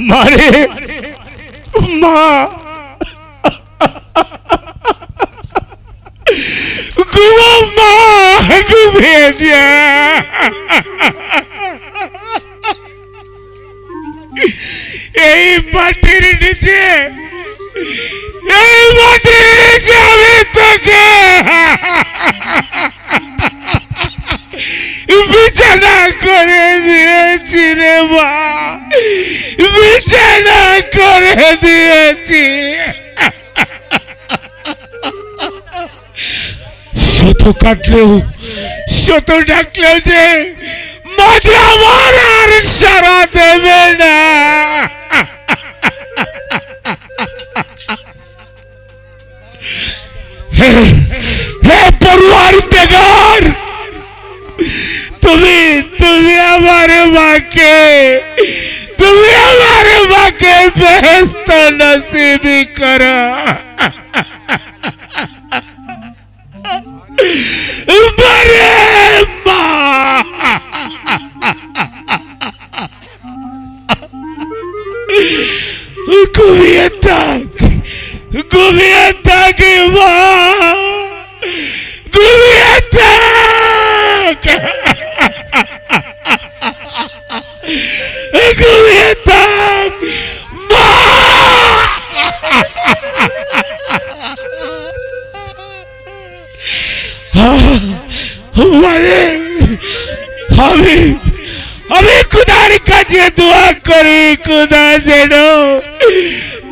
মারে মা ঘুমো মা ঘুমিয়ে যা এই মাটির নিচে আমি তোকে বিছানা করে দিয়েছি রে মা বিছানা করে দিয়েছি শত কাটলেও শত ডাকলেও যে মাঝে আমার আর সারা দেবে না হে পড়ুয়ার বেগার তুমি আমার মাকে বেহেশত নসিব করো মারে মা ঘুমিয়ে থাক মা ঘুমিয়ে থাক ঘুমিয়ে থাক মা মানে আমি খুদার কাছে দোয়া করি খুদা যেন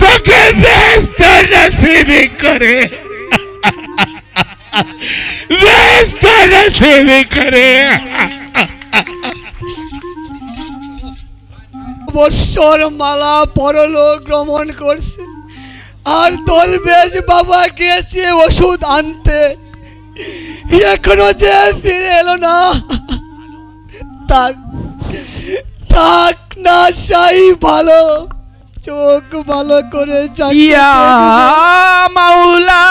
তোকে বেহেশত নসিব করে বেহেশত নসিব করে বৎসর মালা পরলোক গমন করছে আর দরবেশ বাবা গিয়েছে ওষুধ আনতে এখনো যে ফিরে এলো না থাক না সাই ভালো চোখ ভালো করে ইয়া মাওলা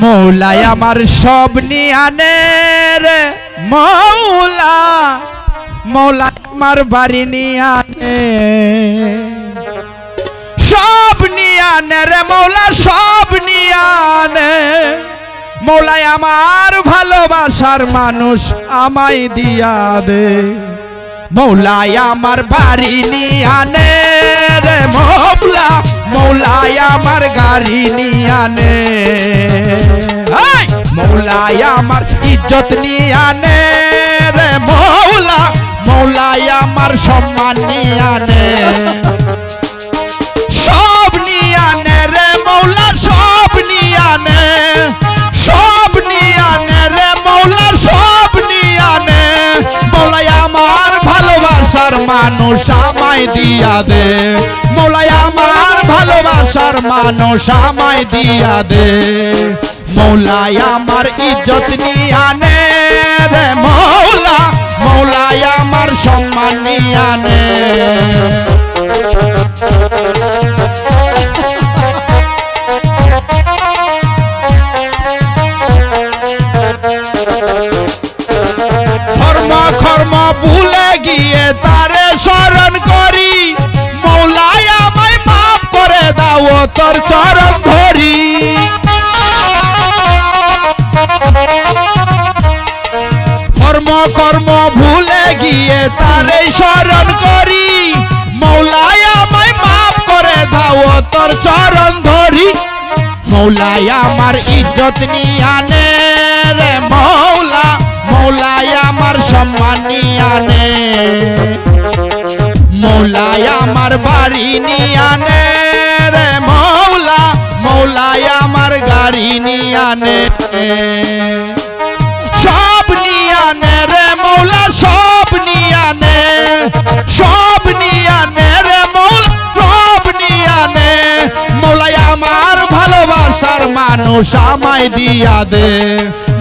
মৌলাই আমার সব নিয়ানে রে মৌলা মৌলা আমার বাড়ি নিয়ানে সব নিয়ানে রে মৌলা সব নিয়ানে মৌলাই আমার ভালোবাসার মানুষ আমায় দিয়া দে মৌলাই আমার বাড়ি নিয়ানে রে মৌলা মৌলাই আমার গাড়ি নিয়ানে মৌলাই আমার ইজ্জত নিয়ানে রে মৌলা মৌলাই আমার সম্মান নিয়ানে সব নিয়ানে রে মৌলা সব নিয়ানে সব নিয়ানে রে মৌলা সব নিয়ানে মৌলাই আমার ভালোবাসার মানুষ আমায় দিয়া দে মৌলাই আমার ভালোবাসার মানুষ আমায় দিয়া দে মৌলাই আমার ইজ্জত নিয়ানে রে মৌলা মৌলাই আমার সম্মান নিয়ানে ধর্ম কর্ম ভুলে গিয়ে তারে স্মরণ করি মৌলাই আমায় মাফ করে দাও তোর চরণ ধরি ধর্ম কর্ম ভুলে গিয়ে তারে স্মরণ করি মৌলাই আমায় মাফ করে দাও তোর চরণ ধরি মৌলাই আমার ইজ্জত নিয়ানে রে মৌলা মৌলাই আমার সম্মান নিয়ানে মৌলাই আমার বাড়ি নিয়ানে রে মৌলা মৌলাই আমার গাড়ি নিয়ানে সব নিয়ানে রে মৌলা সব নিয়ানে সব নিয়ানে রে মৌলা সব নিয়ানে মৌলাই আমার ভালোবাসার মানুষ আমায় দিয়া দে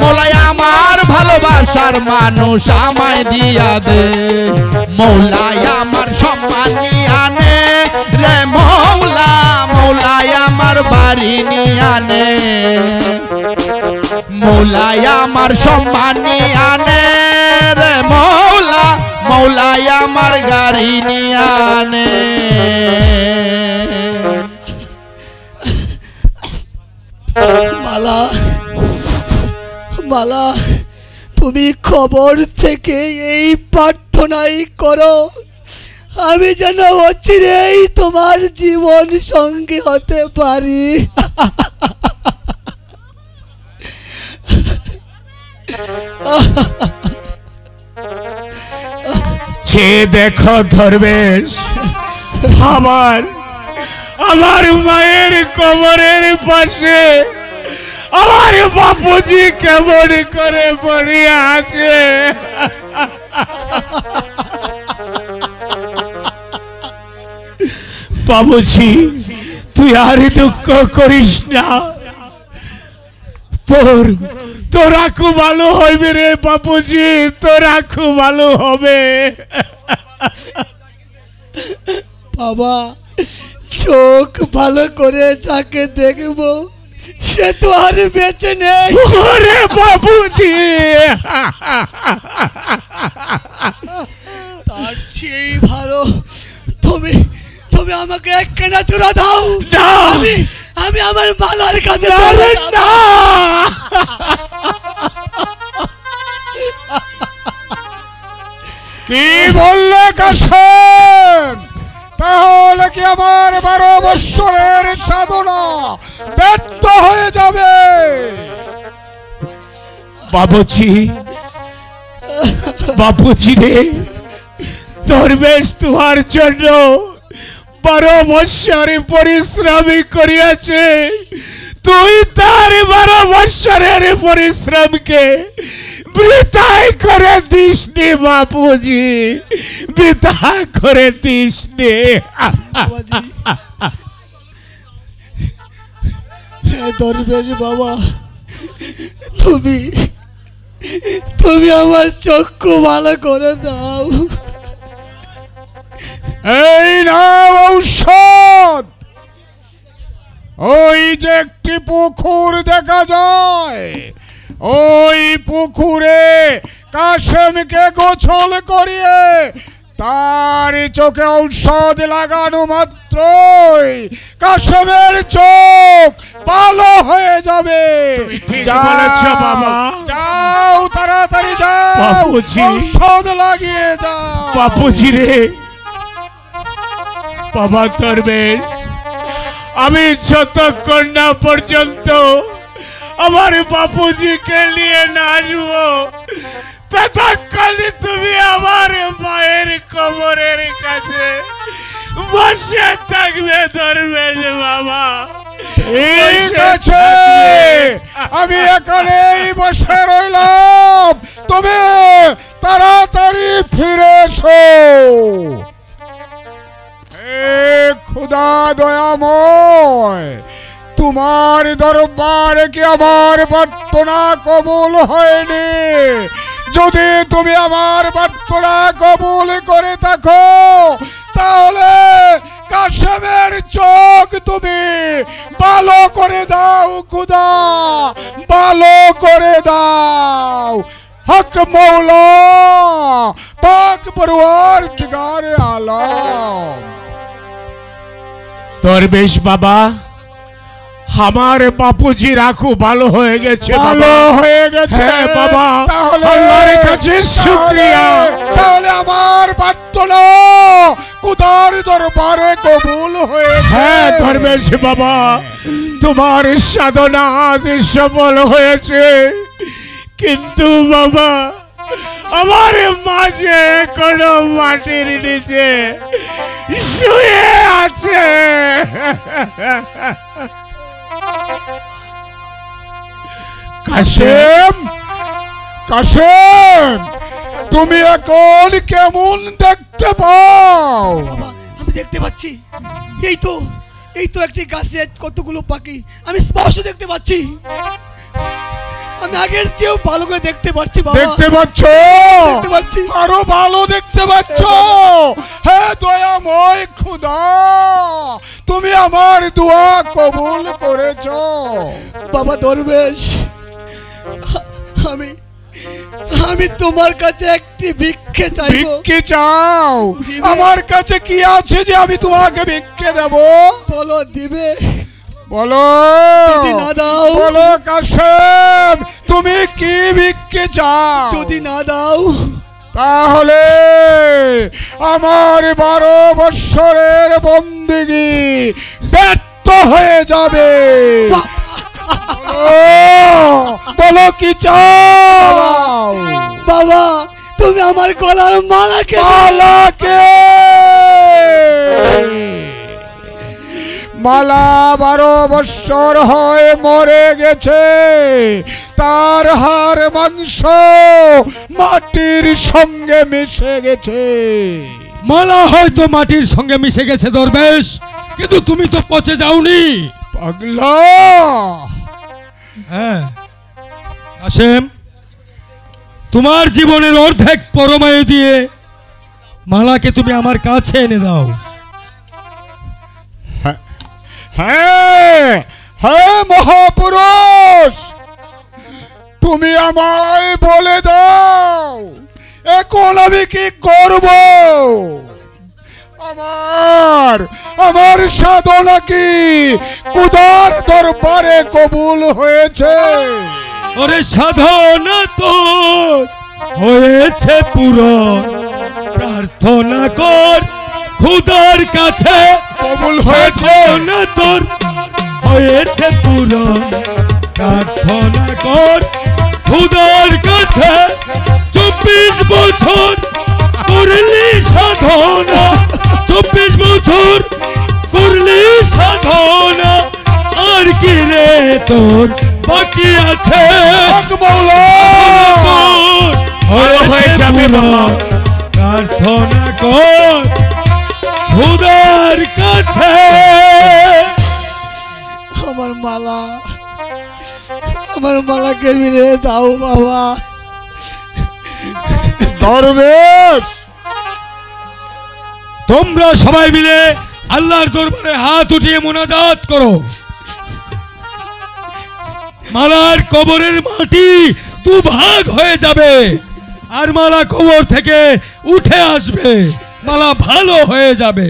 মৌলাই আমার ভালোবাসার মানুষ আমায় দিয়া দে মৌলাই আমার সম্মান নিয়ানে রে মৌলা মৌলাই আমার বাড়ি নিয়ানে মৌলাই আমার সম্মান নিয়ে আনে রে মৌলা, মৌলাই আমার গাড়ি নিয়ে আনে। মালা, মালা, তুমি খবর থেকে এই প্রার্থনাই করো, আমি যেন অচিরেই তোমার জীবন সঙ্গী হতে পারি। সে দেখো ধর্মেশ, আমার আমার মায়ের কবরের পাশে আমার বাপুজি কেমন করে পড়ে আছে। বাবুজি তুই আর দুঃখ করিস না, তোরা খুব ভালো হবে রে বাপুজি, তোরা খুব ভালো হবে। বাবা, চোখ ভালো করে যাকে দেখবো সে তো আর বেঁচে নেই। ওরে বাবুজি, তার চেয়ে ভালো তুমি তুমি আমাকে এক কেনা চূড়া দাও, আমি আমি আমার মালার কাছে চলে যাব। না কি বললে কাশেম? তাহলে কি আমার 12 বৎসরের সাধনা ব্যর্থ হয়ে যাবে? বাবুজি, বাবুজি রে, ধর্মেশ তোমার জন্য 12 বৎসরে পরিশ্রমী করিয়াছে, তুই তার 12 বৎসরের পরিশ্রমকে বৃথায় করে দিস নে বাপুজি, বৃথা করে দিস নে। দরবেশ বাবা, তুমি তুমি আমার চক্ষু ভালো করে দাও। এই নাও ঔষধ। ওই যে একটি পুকুর দেখা যায়, ওই পুকুরে কাশেমকে গোসল করিয়ে তার চোখে ঔষধ লাগানো মাত্রই কাশেমের চোখ ভালো হয়ে যাবে। যাও তাড়াতাড়ি যাও, ঔষধ লাগিয়ে যাও। বাপুজি রে, বাবা ধর্মেশ, আমি যতক্ষণ না পর্যন্ত আমার বাপুজিকে নিয়ে না আসবো ততক্ষণ তুমি আমার মায়ের কবরের কাছে বসে থাকবে ধর্মেশ বাবা। ঠিক আছে, আমি এখানেই বসে রইলাম, তুমি তাড়াতাড়ি ফিরে এসো। খুদা দয়াময়, তোমার দরবারে কি আমার প্রার্থনা কবুল হয়নি? যদি তুমি আমার প্রার্থনা কবুল করে থাকো তাহলে কাশেমের চোখ তুমি ভালো করে দাও খুদা, ভালো করে দাও। হক মৌলা পাক পরওয়ারদিগারে আলম। দরবেশ বাবা, আমার বাপুজি রাখু ভালো হয়ে গেছে, ভালো হয়ে গেছে বাবা, তাহলে আল্লাহর কাছে শুকরিয়া। তাহলে আমার প্রার্থনা খোদার দরবারে কবুল হয়েছে। হ্যাঁ দরবেশ বাবা, তোমার সাধনা আজ সফল হয়েছে, কিন্তু বাবা আমার মাঝে এখনো মাটির নিচে শুয়ে আছে। কাশেম, কাশেম, তুমি এখন কেমন দেখতে পাও? আমি দেখতে পাচ্ছি, এই তো একটি গাছে কতগুলো পাখি আমি স্পষ্ট দেখতে পাচ্ছি। আমি আগের চেয়েও ভালো করে দেখতে পাচ্ছি বাবা। দেখতে পাচ্ছ? দেখতে পাচ্ছি, আরো ভালো দেখতে পাচ্ছ। হ্যাঁ দয়াময় খোদা, তুমি আমার দোয়া কবুল করেছো। বাবা দরবেশ, আমি আমি তোমার কাছে একটি ভিক্ষে চাইবো। ভিক্ষে চাও? আমার কাছে কি আছে যে আমি তোমাকে ভিক্ষে দেব? বলো দিবে? বলো যদি না দাও? বলো কাশেম, তুমি কি ভিক্ষে চাও? যদি না দাও তাহলে আমার 12 বৎসরের বন্দিগি ব্যর্থ হয়ে যাবে। বলো কি চাও? বাবা তুমি আমার গলার মালাকে মালা 12 বৎসর হয় মরে গেছে, তার হাড় মাংস মাটির সঙ্গে মিশে গেছে। মালা হয়তো মাটির সঙ্গে মিশে গেছে দরবেশ, কিন্তু তুমি তো পচে যাওনি। পাগলা। হ্যাঁ কাশেম, তোমার জীবনের অর্ধেক পরমায়ু দিয়ে মালাকে তুমি আমার কাছে এনে দাও। হ্যাঁ হ্যাঁ মহাপুরুষ, তুমি আমায় বলে দাও এখন আমি কি করব? আমার সাধনা কি খোদার দরবারে কবুল হয়েছে? ওরে সাধনা তো হয়েছে পূরণ, প্রার্থনা কর খোদার কাছে কবুল হয়েছে। না তোর হয়েছে পূরণ, প্রার্থনা কর খোদার কাছে। 24 বছর করলি সাধনা, 24 বছর করলি সাধনা, আর কি রে তোর বাকি আছে? হয়েছে পূরণ, প্রার্থনা কর খোদার কাছে। আমার মালাকে ফিরে দাও বাবা। দরবেশ, তোমরা সবাই মিলে আল্লাহর দরবারে হাত উঠিয়ে মোনাজাত করো। মালার কবরের মাটি 2 ভাগ হয়ে যাবে, আর মালা কবর থেকে উঠে আসবে, মালা ভালো হয়ে যাবে।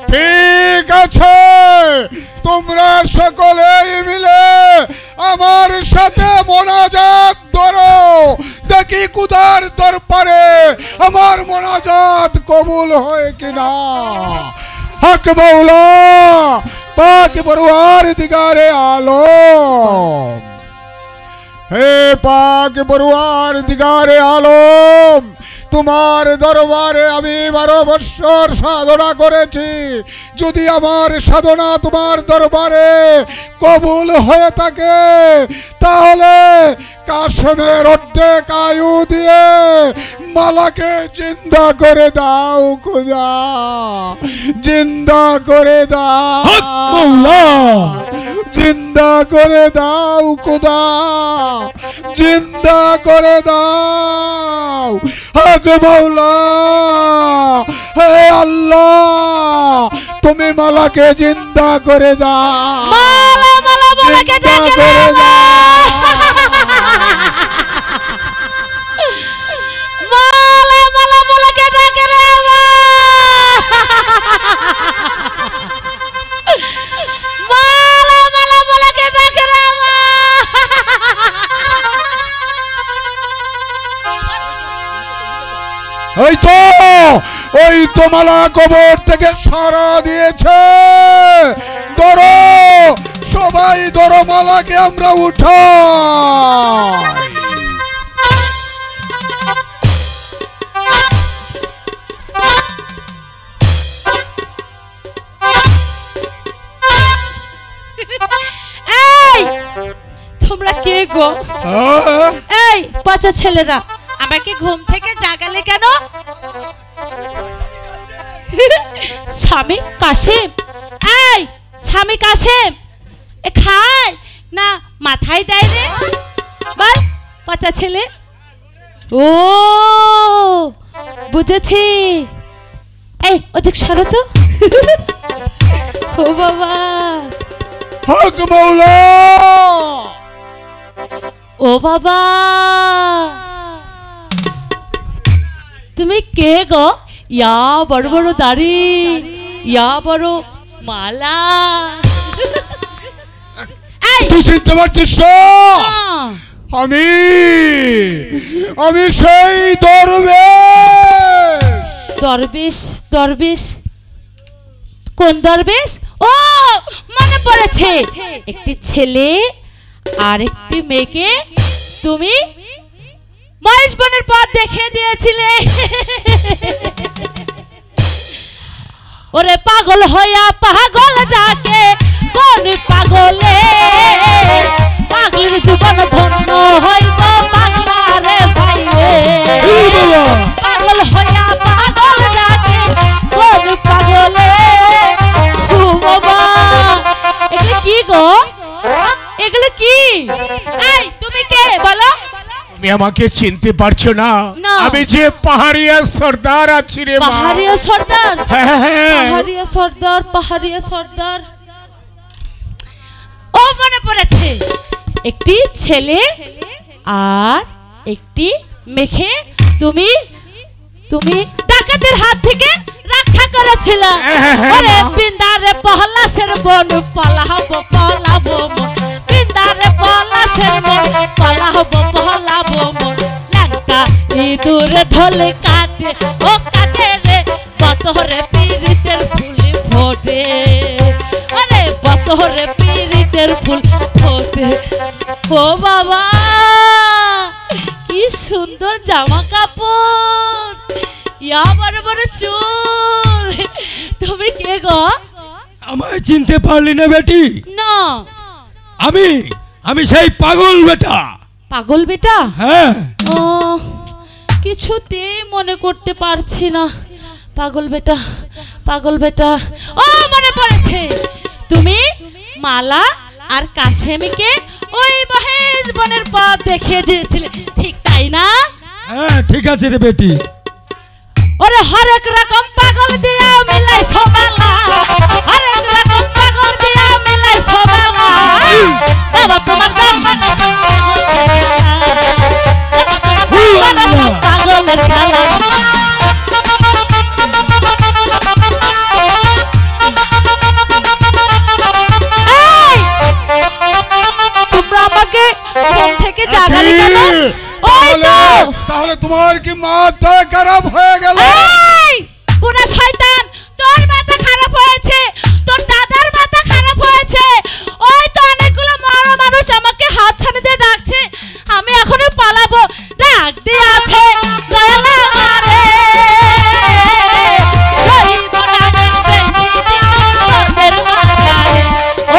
ঠিক আছে, তোমরা সকলেই মিলে আমার সাথে মোনাজাত ধরো, দেখি খোদার দরবারে আমার মোনাজাত কবুল হয় কিনা। হক মাওলা পাক পরওয়ারদিগারে আলম, হে পাক পরওয়ারদিগারে আলম, তোমার দরবারে আমি 12 বৎসর সাধনা করেছি। যদি আমার সাধনা তোমার দরবারে কবুল হয়ে থাকে, তাহলে কাশেমের অর্ধেক আয়ু দিয়ে মালাকে জিন্দা করে দাও খোদা, জিন্দা করে দাও, জিন্দা করে দাও খোদা, জিন্দা করে দাও। হক মাওলা, হে আল্লাহ, তুমি মালাকে জিন্দা করে দাও, জিন্দা করে দাও। ওই তো মালা কবর থেকে সারা দিয়েছে। ধরো সবাই, ধরো মালাকে আমরা উঠাই। তোমরা কে গো? এই বাচ্চা ছেলেরা, আমাকে ঘুম থেকে জাগালে কেন? স্বামী কাশেম, এই স্বামী কাশেম, এ খায় না মাথায় দেয় রে? বল বাচ্চা ছেলে। ও বুঝেছি, এই ওদিক সরো তো। ও বাবা, হক মাওলা, ও বাবা, তুমি কে গো? ইয়া বড় বড় দাড়ি, ইয়া বড় মালা। তুই চিনতে পারছিস না? আমি আমি সেই দরবেশ। দরবেশ? দরবেশ? কোন দরবেশ? ও মনে পড়েছে, একটি ছেলে আর একটি মেয়েকে তুমি মহেশ বনের পথ দেখিয়ে দিয়েছিলে। ওরে পাগল হইয়া পাগল ডাকে কোন পাগলে, পাগলের জীবন ধন্য হইব পাগলারে ভাইরে। পাগল হইয়া পাগল ডাকে কোন পাগলে। ও বাবা, এগুলো কি গো? এগুলো কি? এই তুমি কে বলো? তুমি আমাকে চিনতে পারছো না? আমি যে পাহাড়িয়া সর্দার আছি রে। পাহাড়িয়া সর্দার? পাহাড়িয়া সর্দার, পাহাড়িয়া সর্দার। ও মনে পড়েছে, একটি ছেলে আর একটি মেখে তুমি তুমি ডাকাতের হাত থেকে রক্ষা করেছিল। ওরে বিন্দারে পহলাসের বন পালাবো পালাবো মন, বিন্দারে পহলাসের বন পালাবো পালাবো মন। লঙ্কা ইঁদুর ঢোলে কাটে ও কাটে রে, বতরে পিরিতের ফুল ফোটে। আরে বতরে পিরিতের ফুল ফোটে। ও বাবা, কি সুন্দর জামা কাপড়, ইয়া বড় বড় চুল। তুমি কে গো? আমায় চিনতে পারলি না বেটি? না। আমি আমি সেই পাগল বেটা। পাগল বেটা? হ্যাঁ। ও কিছুতেই মনে করতে পারছি না। পাগল বেটা, পাগল বেটা। ও মনে পড়েছে, তুমি মালা আর কাশেমিকে ওই মহেশ বনের পথ দেখিয়ে দিয়েছিলে, ঠিক তাই না? হ্যাঁ ঠিক আছে রে বেটি। ওরে হরেক রকম পাগল দিয়া মিলাই সবালা, হরেক রকম পাগল দিয়া মিলাই সবালা। বাবা তোমার পাগলের খেলা। তোমরা আমাকে ঘুম থেকে জাগালে কেন? তাহলে তোমার কি মাথা খারাপ হয়ে গেল? পুরা শয়তান, তোর মাথা খারাপ হয়েছে, তোর দাদার মাথা খারাপ হয়েছে। ওই তো অনেকগুলো মরা মানুষ আমাকে হাত ছানি দিয়ে ডাকছে, আমি এখনো পালাবো। ডাক দিয়ে আছে দয়াল আমারে,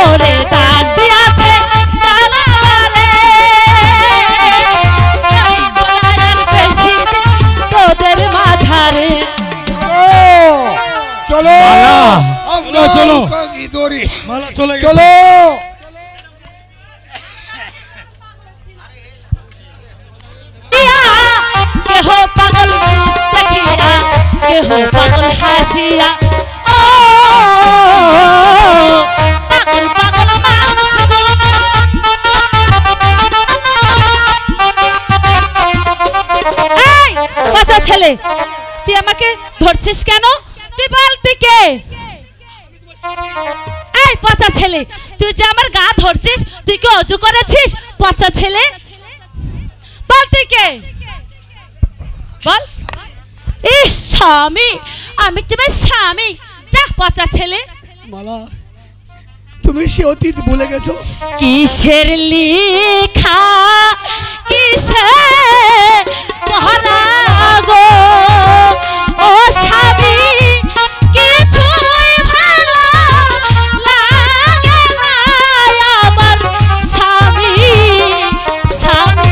ওরে ডাক দিয়ে আছে দয়াল আমারে, তোদের মাঝারে। চলো আমরা চলো দড়ি মালা চলে গেছে। চলো। কেহ পাগল দেখিয়া, কেহ পাগল হাসিয়া, ও পাগল পাগল এই বাচ্চা ছেলে, তুই আমাকে ধরছিস কেন? তুই বল তুই কে? এই পচা ছেলে, তুই যে আমার গা ধরছিস, তুই কি অজু করেছিস? পচা ছেলে বল তুই কে? বল। ইস স্বামী, আমি তোমার স্বামী। যা পচা ছেলে। মালা, তুমি সে অতীত ভুলে গেছো? কিসের লিখা কিসের পহরা গো ও স্বামী, কিছুই ভালো লাগে না আমার স্বামী। স্বামী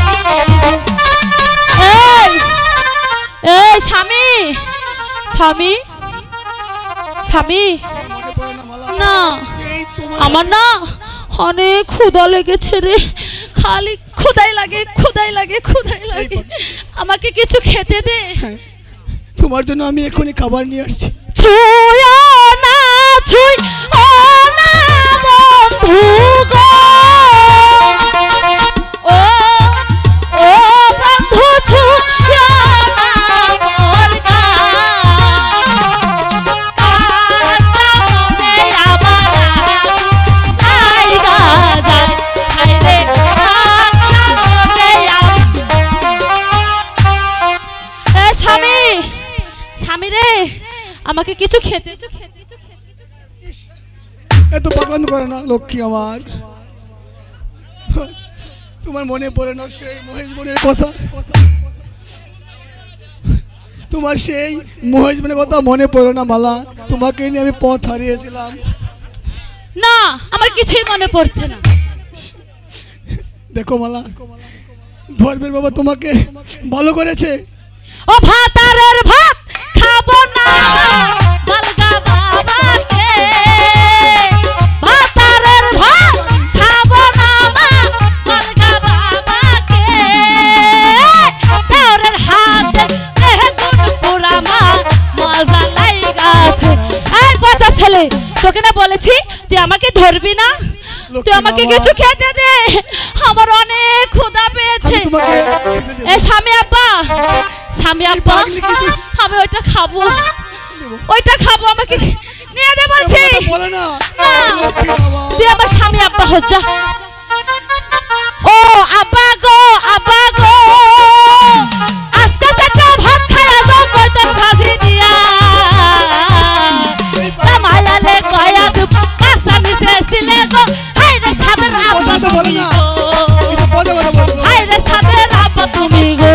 এই স্বামী, স্বামী, স্বামী। না আমার না অনেক ক্ষুধা লেগেছে রে, খালি ক্ষুধাই লাগে, ক্ষুধাই লাগে, ক্ষুধাই লাগে। আমাকে কিছু খেতে দে। তোমার জন্য আমি এখনই খাবার নিয়ে আসছি। ছুঁয়ো না, ছুঁয়ো না বন্ধু গো, ও স্বামী, স্বামী রে, আমাকে কিছু খেতে। এত পাগলামি করে না লক্ষ্মী আমার। তোমার মনে পড়ে না সেই মহেশ বনের কথা? তোমার সেই মহেশ বনের কথা মনে পড়ে না মালা? তোমাকে নিয়ে আমি পথ হারিয়েছিলাম। না, আমার কিছুই মনে পড়ছে না। দেখো মালা, ধর্মের বাবা তোমাকে ভালো করেছে। ও ভাতারের ভাত খাবো না বলগা বাবাকে, ভাতারের ভাত খাবো না বলগা বাবাকে, তোরের হাতে এগুন পুরা মা মজা লাইগাছে। এই বাচ্চা ছেলে, তোকে না বলেছি তুই আমাকে ধরবি না? তুই আমাকে কিছু খেতে দে, আমার অনেক ক্ষুধা পেয়েছে। এই স্বামী আব্বা, স্বামী আব্বা, আমি ওইটা খাবো, ওইটা খাবো, আমাকে নিয়ে দে বলছি। তুই আমার স্বামী আব্বা হো যা। ও আব্বা গো, আব্বা গো, আজকে থেকে ভাত খাই আসো কয়টার ভাজি দিয়া, মায়ালে কয়া দুপ কাঁচা নিতে ছিলে গো। আইরে সাদের আব্বা তুমি গো, আইরে সাদের আব্বা তুমি গো।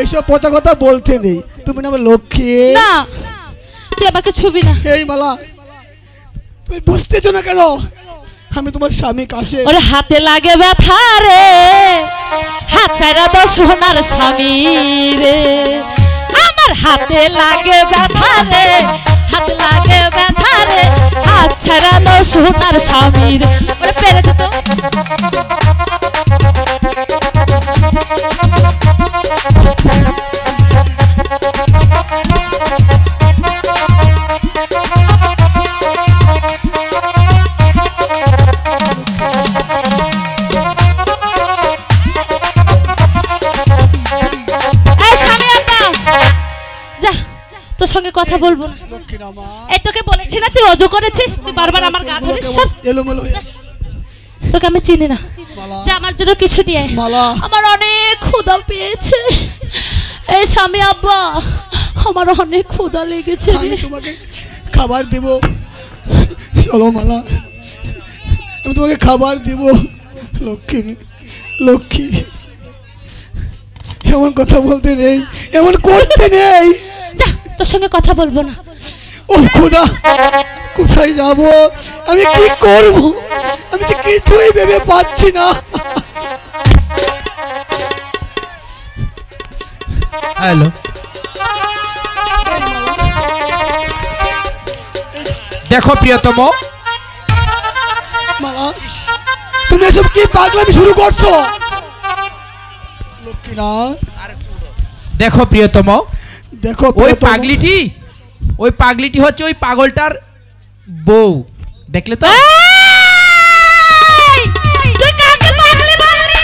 এইসব পচা কথা বলতে নেই, তুমি না আমার লক্ষ্মী। না, তুই আমাকে ছুবি না। এই মালা, তুমি বুঝতেছো না কেন? আমি তোমার স্বামী কাছে। ওরে হাতে লাগে ব্যথা রে, হাত ছাড়া তো সোনার স্বামী রে, আমার হাতে লাগে ব্যথা রে, হাত লাগে ব্যথা রে, হাত ছাড়া তো সোনার স্বামী রে। ওরে পেরে দে তো। তোর সঙ্গে কথা বলবো না। এই তোকে বলেছি না তুই অজু করেছিস, তুই বারবার আমার গা ধরিস। তোকে আমি চিনি না। যা আমার জন্য কিছু নিয়ে আয়, আমার অনেক ক্ষুধা পেয়েছে। এই স্বামী আব্বা, আমার অনেক ক্ষুধা লেগেছে। আমি তোমাকে খাবার দেব, চলো মালা, আমি তোমাকে খাবার দেব। লক্ষ্মী, লক্ষ্মী, এমন কথা বলতে নেই, এমন করতে নেই। তোর সঙ্গে কথা বলবো না। ও খোদা, কোথায় যাব, আমি কি করব, আমি তো কিছুই ভেবে পাচ্ছি না। হ্যালো, দেখো প্রিয়তম, মালা তুমি এসব কি পাগলামি শুরু করছো? লক্ষ্মীরা, দেখো প্রিয়তম, দেখো ওই পাগলিটি, ওই পাগলিটি হচ্ছে ওই পাগলটার বউ, দেখলে তো? তুই কাকে পাগলি বললি?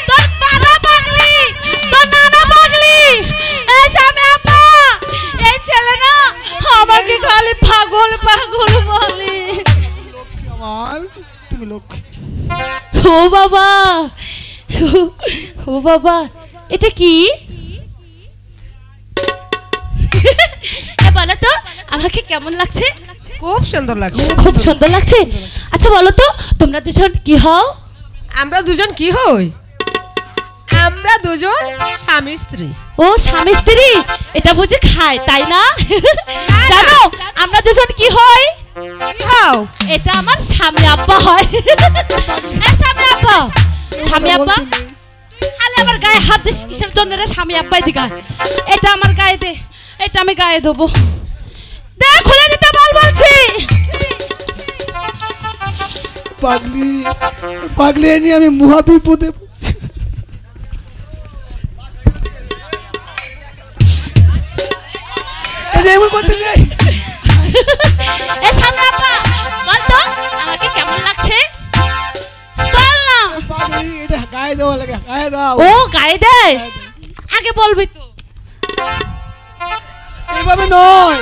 তোর বাবা পাগলি, তোর নানা পাগলি। এই স্বামী আব্বা, এই ছেলে না আমাকে খালি পাগল পাগল বলে। লক্ষ্মী আমার, তুমি লক্ষ্মী। ও বাবা, ও বাবা, এটা কি? বলো তো আমাকে কেমন লাগছে? খুব সুন্দর লাগছে। খুব সুন্দর লাগছে। আচ্ছা বলো তো তোমরা দুজন কি হও? আমরা দুজন কি হই? আমরা দুজন স্বামী স্ত্রী। ও স্বামী স্ত্রী, এটা বুঝি খায় তাই না? জানো আমরা দুজন কি হই? কি হও? এটা আমার স্বামী আব্বা হয়। স্বামী আব্বা, স্বামী আব্বা, আলে আমার গায়ে হাত দিস কিসের জন্য রে? স্বামী আব্বাই দিগা, এটা আমার গায়ে দে, এটা আমি গায়ে দেবো। দে, খুলে দিতে বল বলছি। পাগলি, পাগলি নিয়ে আমি মহা বিপদে। এমন করতে নেই। এ স্বামী আব্বা, বল তো আমাকে কেমন লাগছে? বল না। পাগলি, এটা গায়ে দেওয়া লাগে, গায়ে দাও। ও গায়ে দে, আগে বলবি তো। এইভাবে নয়।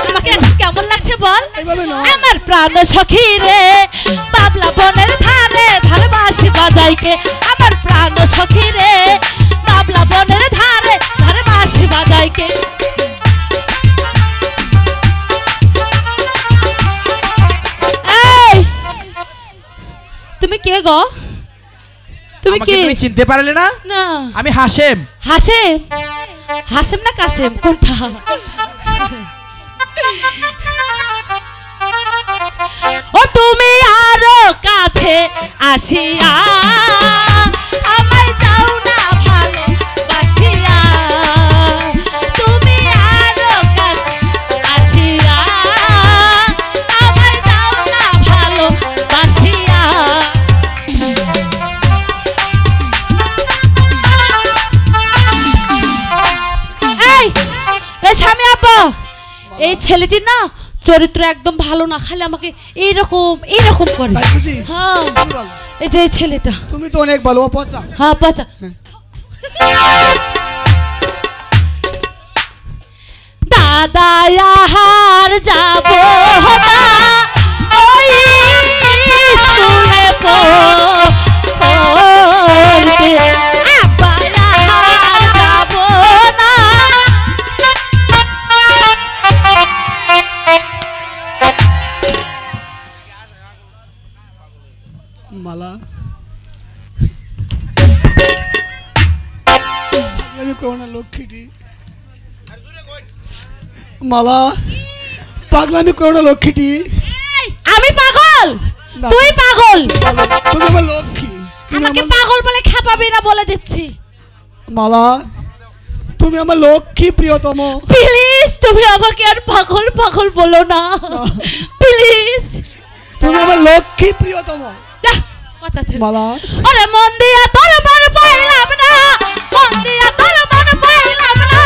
আমাকে কেমন লাগছে বল? এইভাবে নয়। আমার প্রাণ সখী রে, পাবলা বনের ধারে ভালোবাসি বাজাই কে আমার প্রাণ সখী রে বাবলা বনের ধারে ধারে বাঁশি বাজাই কে এই তুমি কে গো তুমি আমাকে কে তুমি চিনতে পারলে না? না আমি হাসেম। হাসেম হাসেম না কাসেম কোনটা ও তুমি আরো কাছে আসিয়া আমায় যাও না ভালো বাসিয়া তুমি আরো কাছে আসিয়া আমায় যাও না ভালো বাসিয়া এই এই স্বামী আপা এই ছেলেটি না চরিত্র একদম ভালো না খালি আমাকে এইরকম এইরকম করে তাই বুঝি? হ্যাঁ তুমি বলো। এই যে এই ছেলেটা তুমি তো অনেক ভালো পচা। হ্যাঁ পাচা দাদা আহার যাব না ওই শুয়ে পড়তে আব্বা আহার যাব না মালা আমি করোনা লক্ষ্মীটি মালা পাগলামি করোনা লক্ষ্মীটি এই, আমি পাগল না। তুই পাগল তুমি আমার লক্ষ্মী তুমি আমাকে আমার পাগল বলে খেপাবি না বলে দিচ্ছি মালা তুমি আমার লক্ষ্মী প্রিয়তম প্লিজ তুমি আমাকে আর পাগল পাগল বলো না প্লিজ তুমি আমার লক্ষ্মী প্রিয়তম মালা আরে মন দিয়া তোর মন পাইলাম না মন দিয়া তোর মন পাইলাম না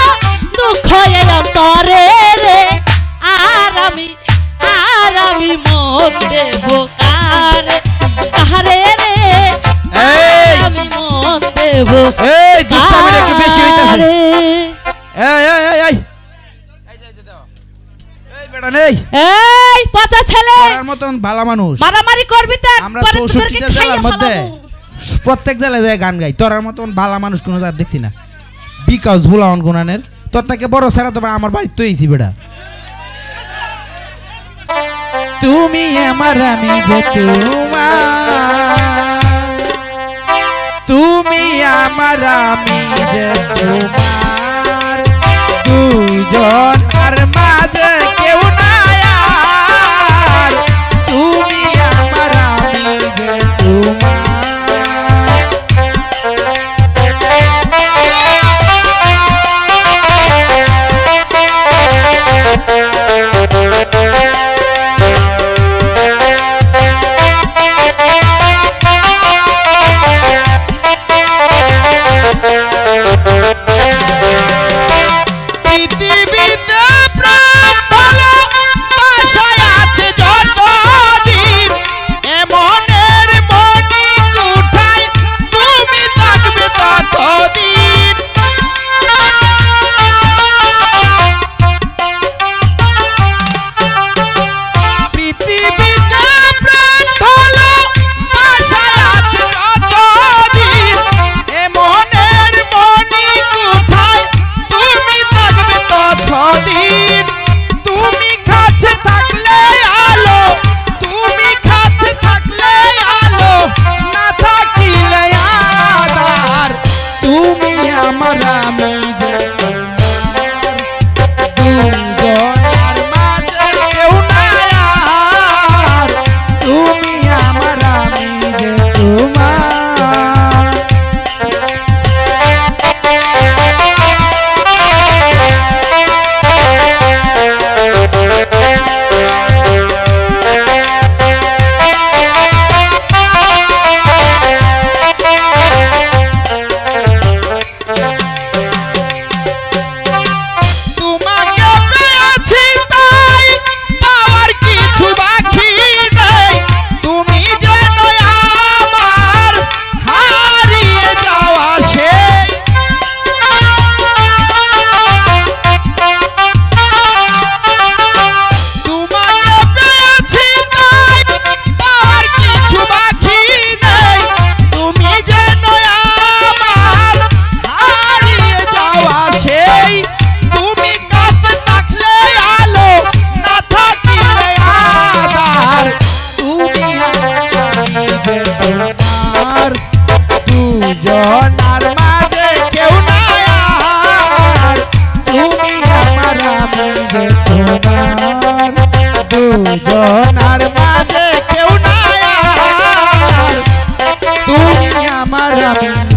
দুঃখ এলাম তরে রে আর আমি মন দেব কারে কারে রে আমি মন দেব এই দুষ্টামি একটু বেশি হইতাছে। কারে। এই এই এই এই এই বেটা নেই এই পচা ছেলে তোর মতন ভালো মানুষ মারামারি করবি তো আমরা একবারে 64 তোদেরকে টা খাইয়ে জেলার মধ্যে ফেলাবো। প্রত্যেক জেলায় যায় গান গাই। তোর মতন ভালো মানুষ কোনো জাত দেখছি না। বিকাশ ভুলাওন গুনানের তোর থেকে বড় সারা তোমার আমার বাড়ি তো এইছি বেটা। তুমি আমার আমি যে তোমার তুমি আমার আমি যে তোমার দুজন আর মাঝে কেউ নাই আর তুমি আমার আমি যে তোমার পৃথিবীতে দুজনার মাঝে কেউ নাই আর তুমি আমার আমি যে তোমার দুজনার মাঝে কেউ নাই আর তুমি আমার আমি